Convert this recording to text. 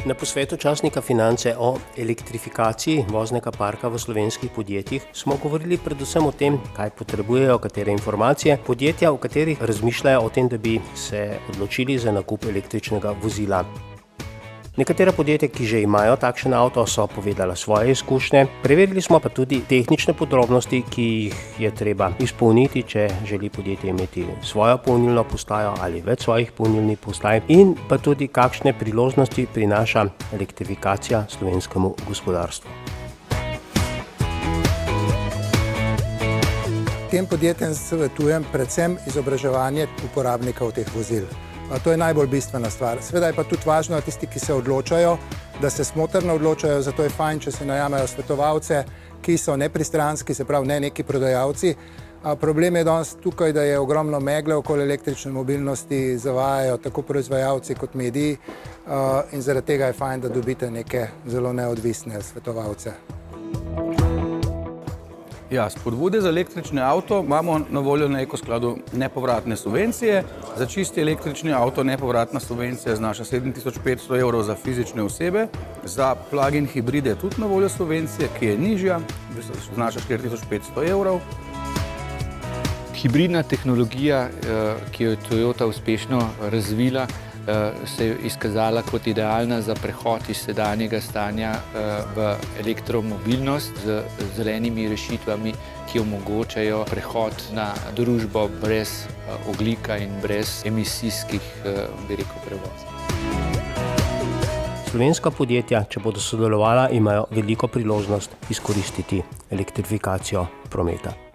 Na posvetu časnika Finance o elektrifikaciji voznega parka v slovenskih podjetjih smo govorili predvsem o tem, kaj potrebujejo, katere informacije podjetja, v katerih razmišljajo o tem, da bi se odločili za nakup električnega vozila. Nekatera podjetja, ki že imajo takšen avto, so povedala svoje izkušnje. Preverili smo pa tudi tehnične podrobnosti, ki jih je treba izpolniti, če želi podjetje imeti svojo polnilno postajo ali več svojih polnilnih postaj, in pa tudi kakšne priložnosti prinaša elektrifikacija slovenskemu gospodarstvu. Tem podjetjem svetujem predvsem izobraževanje uporabnikov teh vozil. To je najbolj bistvena stvar. Seveda je pa tudi važno, tisti, ki se odločajo, da se smotrno odločajo, zato je fajn, če se najamejo svetovalce, ki so nepristranski, se pravi ne neki prodajalci. Problem je danes tukaj, da je ogromno megle okoli električne mobilnosti, zavajajo tako proizvajalci kot mediji, in zaradi tega je fajn, da dobite neke zelo neodvisne svetovalce. Ja, spodbude za električni avto imamo na voljo na Ekoskladu nepovratne subvencije. Za čisti električni avto nepovratna subvencija znaša 7500 evrov za fizične osebe. Za plug-in hibride je tudi na voljo subvencija, ki je nižja, znaša 4500 evrov. Hibridna tehnologija, ki jo je Toyota uspešno razvila, se je izkazala kot idealna za prehod iz sedanjega stanja v elektromobilnost z zelenimi rešitvami, ki omogočajo prehod na družbo brez ogljika in brez emisijskih, prevozov. Slovenska podjetja, če bodo sodelovala, imajo veliko priložnost izkoristiti elektrifikacijo prometa.